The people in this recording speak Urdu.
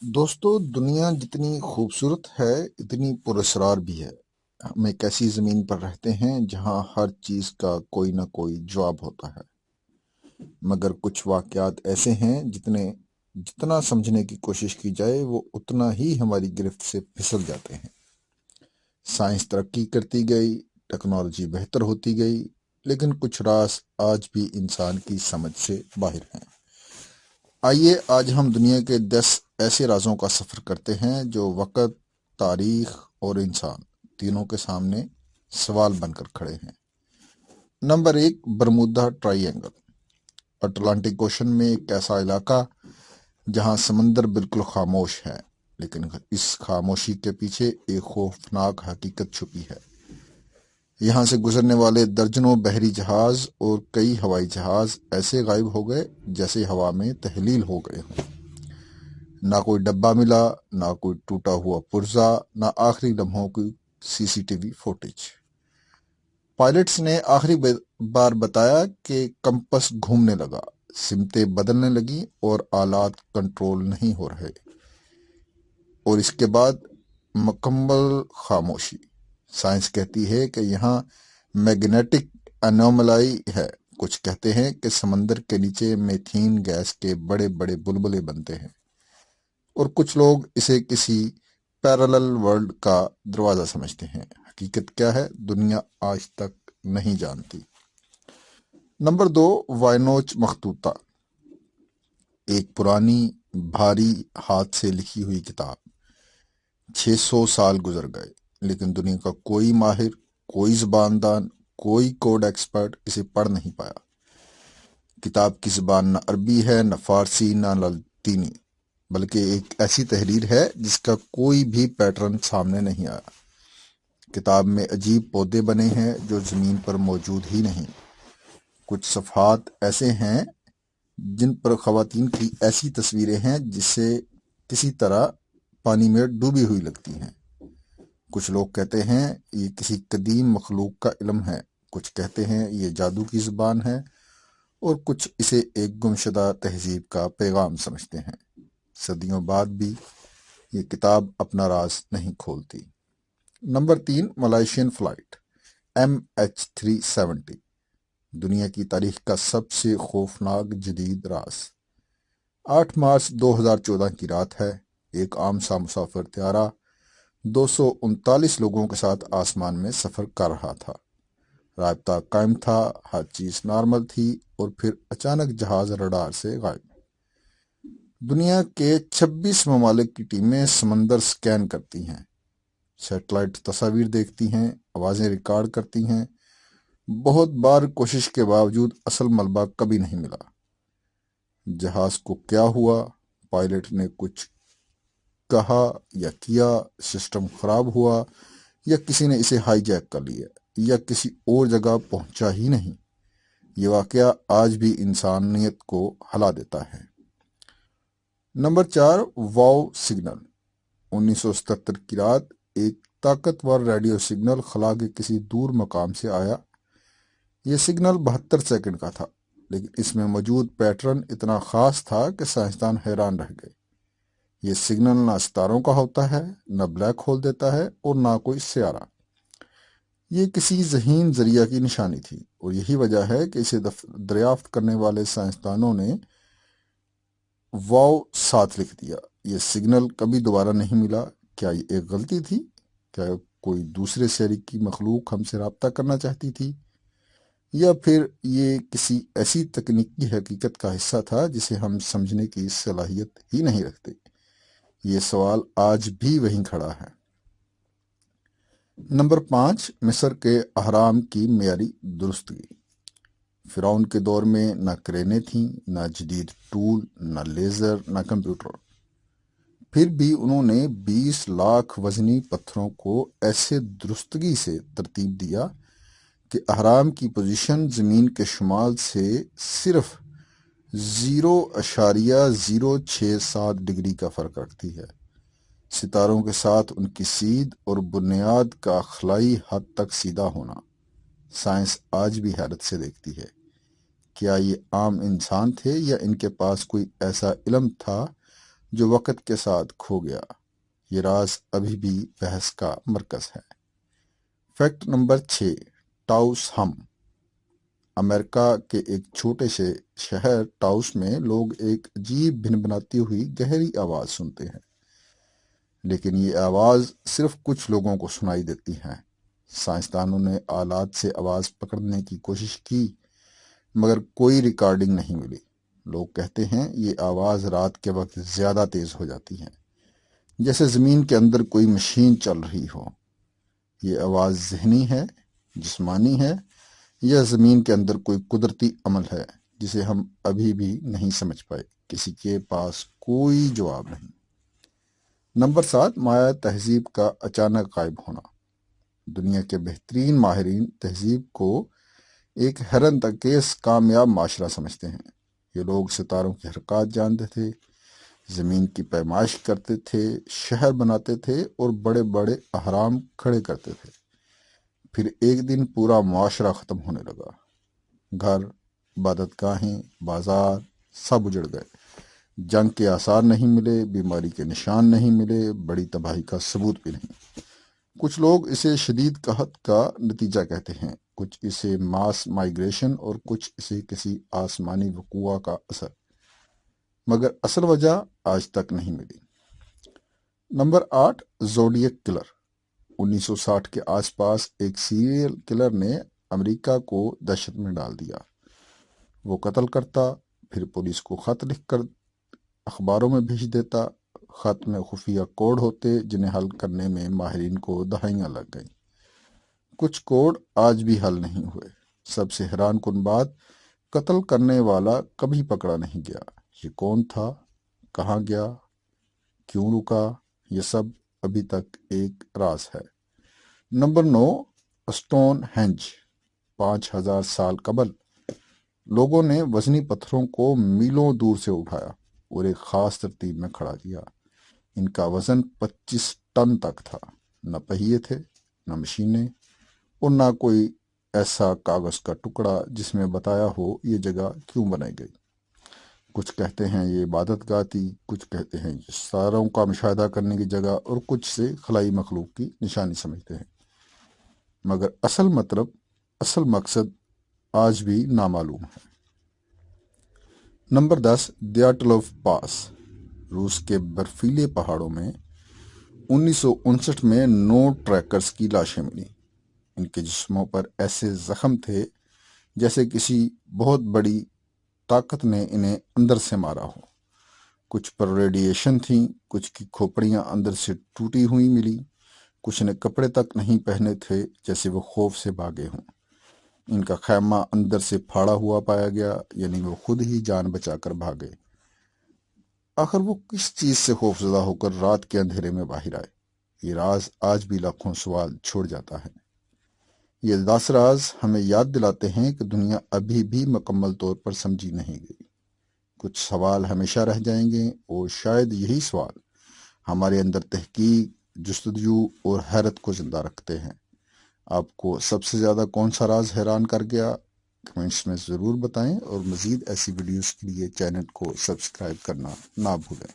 دوستو، دنیا جتنی خوبصورت ہے اتنی پراسرار بھی ہے۔ ہم ایک ایسی زمین پر رہتے ہیں جہاں ہر چیز کا کوئی نہ کوئی جواب ہوتا ہے، مگر کچھ واقعات ایسے ہیں جتنا سمجھنے کی کوشش کی جائے وہ اتنا ہی ہماری گرفت سے پھسل جاتے ہیں۔ سائنس ترقی کرتی گئی، ٹیکنالوجی بہتر ہوتی گئی، لیکن کچھ راز آج بھی انسان کی سمجھ سے باہر ہیں۔ آئیے آج ہم دنیا کے 10 ایسے رازوں کا سفر کرتے ہیں جو وقت، تاریخ اور انسان تینوں کے سامنے سوال بن کر کھڑے ہیں۔ Number 1، Bermuda try angle. Atlantic ocean میں ایک ایسا علاقہ جہاں سمندر بالکل خاموش ہے، لیکن اس خاموشی کے پیچھے ایک خوفناک حقیقت چھپی ہے۔ یہاں سے گزرنے والے درجنوں بحری جہاز اور کئی ہوائی جہاز ایسے غائب ہو گئے جیسے ہوا میں تحلیل ہو گئے ہوں۔ نہ کوئی ڈبہ ملا، نہ کوئی ٹوٹا ہوا پرزہ، نہ آخری لمحوں کی CCTV فوٹیج۔ پائلٹس نے آخری بار بتایا کہ کمپس گھومنے لگا، سمتیں بدلنے لگیں اور آلات کنٹرول نہیں ہو رہے، اور اس کے بعد مکمل خاموشی۔ سائنس کہتی ہے کہ یہاں میگنیٹک انوملائی ہے، کچھ کہتے ہیں کہ سمندر کے نیچے میتھین گیس کے بڑے بڑے بلبلے بنتے ہیں، اور کچھ لوگ اسے کسی پیرالل ورلڈ کا دروازہ سمجھتے ہیں۔ حقیقت کیا ہے، دنیا آج تک نہیں جانتی۔ نمبر 2، وائنوچ مخطوطہ۔ ایک پرانی بھاری ہاتھ سے لکھی ہوئی کتاب۔ 600 سال گزر گئے، لیکن دنیا کا کوئی ماہر، کوئی زبان دان، کوئی کوڈ ایکسپرٹ اسے پڑھ نہیں پایا۔ کتاب کی زبان نہ عربی ہے، نہ فارسی، نہ لاطینی، بلکہ ایک ایسی تحریر ہے جس کا کوئی بھی پیٹرن سامنے نہیں آیا۔ کتاب میں عجیب پودے بنے ہیں جو زمین پر موجود ہی نہیں۔ کچھ صفحات ایسے ہیں جن پر خواتین کی ایسی تصویریں ہیں جسے کسی طرح پانی میں ڈوبی ہوئی لگتی ہیں۔ کچھ لوگ کہتے ہیں یہ کسی قدیم مخلوق کا علم ہے، کچھ کہتے ہیں یہ جادو کی زبان ہے، اور کچھ اسے ایک گمشدہ تہذیب کا پیغام سمجھتے ہیں۔ صدیوں بعد بھی یہ کتاب اپنا راز نہیں کھولتی۔ Number 3، Malaysian flight MH370۔ دنیا کی تاریخ کا سب سے خوفناک جدید راز۔ 8 مارچ 2014 کی رات ہے۔ ایک عام سا مسافر طیارہ 239 لوگوں کے ساتھ آسمان میں سفر کر رہا تھا۔ رابطہ قائم تھا، ہر چیز نارمل تھی، اور پھر اچانک جہاز رڈار سے غائب۔ دنیا کے 26 ممالک کی ٹیمیں سمندر سکین کرتی ہیں، سیٹلائٹ تصاویر دیکھتی ہیں، آوازیں ریکارڈ کرتی ہیں۔ بہت بار کوشش کے باوجود اصل ملبہ کبھی نہیں ملا۔ جہاز کو کیا ہوا؟ پائلٹ نے کچھ کہا یا کیا؟ سسٹم خراب ہوا، یا کسی نے اسے ہائی جیک کر لیا، یا کسی اور جگہ پہنچا ہی نہیں؟ یہ واقعہ آج بھی انسانیت کو ہلا دیتا ہے۔ نمبر 4، واو سگنل۔ 1977 کی رات ایک طاقتور ریڈیو سگنل خلا کے کسی دور مقام سے آیا۔ یہ سگنل 72 سیکنڈ کا تھا، لیکن اس میں موجود پیٹرن اتنا خاص تھا کہ سائنسدان حیران رہ گئے۔ یہ سگنل نہ ستاروں کا ہوتا ہے، نہ بلیک ہول دیتا ہے، اور نہ کوئی سیارہ۔ یہ کسی ذہین ذریعہ کی نشانی تھی، اور یہی وجہ ہے کہ اسے دریافت کرنے والے سائنسدانوں نے واو 7 لکھ دیا۔ یہ سگنل کبھی دوبارہ نہیں ملا۔ کیا یہ ایک غلطی تھی؟ کیا کوئی دوسرے سیارے کی مخلوق ہم سے رابطہ کرنا چاہتی تھی؟ یا پھر یہ کسی ایسی تکنیکی حقیقت کا حصہ تھا جسے ہم سمجھنے کی صلاحیت ہی نہیں رکھتے؟ یہ سوال آج بھی وہیں کھڑا ہے۔ نمبر 5، مصر کے اہرام کی معیاری درستگی۔ فرعون کے دور میں نہ کرینے تھیں، نہ جدید ٹول، نہ لیزر، نہ کمپیوٹر۔ پھر بھی انہوں نے 20 لاکھ وزنی پتھروں کو ایسے درستگی سے ترتیب دیا کہ اہرام کی پوزیشن زمین کے شمال سے صرف 0.067 ڈگری کا فرق رکھتی ہے۔ ستاروں کے ساتھ ان کی سیدھ اور بنیاد کا خلائی حد تک سیدھا ہونا سائنس آج بھی حیرت سے دیکھتی ہے۔ کیا یہ عام انسان تھے یا ان کے پاس کوئی ایسا علم تھا جو وقت کے ساتھ کھو گیا۔ یہ راز ابھی بھی بحث کا مرکز ہے۔ فیکٹ نمبر 6، ٹاؤس ہم۔ امریکہ کے ایک چھوٹے سے شہر ٹاؤس میں لوگ ایک عجیب بھنبھناتی ہوئی گہری آواز سنتے ہیں، لیکن یہ آواز صرف کچھ لوگوں کو سنائی دیتی ہے۔ سائنسدانوں نے آلات سے آواز پکڑنے کی کوشش کی، مگر کوئی ریکارڈنگ نہیں ملی۔ لوگ کہتے ہیں یہ آواز رات کے وقت زیادہ تیز ہو جاتی ہے، جیسے زمین کے اندر کوئی مشین چل رہی ہو۔ یہ آواز ذہنی ہے، جسمانی ہے، یا زمین کے اندر کوئی قدرتی عمل ہے جسے ہم ابھی بھی نہیں سمجھ پائے؟ کسی کے پاس کوئی جواب نہیں۔ نمبر 7، مایا تہذیب کا اچانک غائب ہونا۔ دنیا کے بہترین ماہرین تہذیب کو ایک حیرت انگیز کامیاب معاشرہ سمجھتے ہیں۔ یہ لوگ ستاروں کی حرکات جانتے تھے، زمین کی پیمائش کرتے تھے، شہر بناتے تھے اور بڑے بڑے اہرام کھڑے کرتے تھے۔ پھر ایک دن پورا معاشرہ ختم ہونے لگا۔ گھر، عبادت گاہیں، بازار سب اجڑ گئے۔ جنگ کے آثار نہیں ملے، بیماری کے نشان نہیں ملے، بڑی تباہی کا ثبوت بھی نہیں۔ کچھ لوگ اسے شدید قحط کا نتیجہ کہتے ہیں، کچھ اسے ماس مائیگریشن اور کچھ اسے کسی آسمانی وقوع کا اثر، مگر اصل وجہ آج تک نہیں ملی۔ Number 8، zodiac colour. 1960 کے آس پاس ایک سیریل کلر نے امریکہ کو دہشت میں ڈال دیا۔ وہ قتل کرتا، پھر پولیس کو خط لکھ کر اخباروں میں بھیج دیتا۔ خط میں خفیہ کوڈ ہوتے جنہیں حل کرنے میں ماہرین کو دہائیاں لگ گئیں۔ کچھ کوڈ آج بھی حل نہیں ہوئے۔ سب سے حیران کن بات، قتل کرنے والا کبھی پکڑا نہیں گیا۔ یہ کون تھا، کہاں گیا، کیوں رکا، یہ سب ابھی تک ایک راز ہے۔ Number 9، stone ہینج۔ 5000 سال قبل لوگوں نے وزنی پتھروں کو میلوں دور سے اٹھایا اور ایک خاص ترتیب میں کھڑا کیا۔ ان کا وزن 25 ٹن تک تھا۔ نہ پہیے تھے، نہ مشینیں، اور نہ کوئی ایسا کاغذ کا ٹکڑا جس میں بتایا ہو یہ جگہ کیوں بنائی گئی۔ کچھ کہتے ہیں یہ عبادت گاہ تھی، کچھ کہتے ہیں یہ ستاروں کا مشاہدہ کرنے کی جگہ، اور کچھ سے خلائی مخلوق کی نشانی سمجھتے ہیں، مگر اصل مقصد آج بھی نامعلوم ہے۔ نمبر 10، دیاٹلوف پاس۔ روس کے برفیلے پہاڑوں میں 1959 میں 9 ٹریکرز کی لاشیں ملیں۔ ان کے جسموں پر ایسے زخم تھے جیسے کسی بہت بڑی طاقت نے انہیں اندر سے مارا ہو۔ کچھ پر ریڈیشن تھیں، کچھ کی کھوپڑیاں اندر سے ٹوٹی ہوئی ملی، کچھ نے کپڑے تک نہیں پہنے تھے جیسے وہ خوف سے بھاگے ہوں۔ ان کا خیمہ اندر سے پھاڑا ہوا پایا گیا، یعنی وہ خود ہی جان بچا کر بھاگے۔ آخر وہ کس چیز سے خوفزدہ ہو کر رات کے اندھیرے میں باہر آئے؟ یہ راز آج بھی لاکھوں سوال چھوڑ جاتا ہے۔ یہ 10 راز ہمیں یاد دلاتے ہیں کہ دنیا ابھی بھی مکمل طور پر سمجھی نہیں گئی۔ کچھ سوال ہمیشہ رہ جائیں گے، اور شاید یہی سوال ہمارے اندر تحقیق، جستجو اور حیرت کو زندہ رکھتے ہیں۔ آپ کو سب سے زیادہ کون سا راز حیران کر گیا؟ کمنٹس میں ضرور بتائیں، اور مزید ایسی ویڈیوز کے لیے چینل کو سبسکرائب کرنا نہ بھولیں۔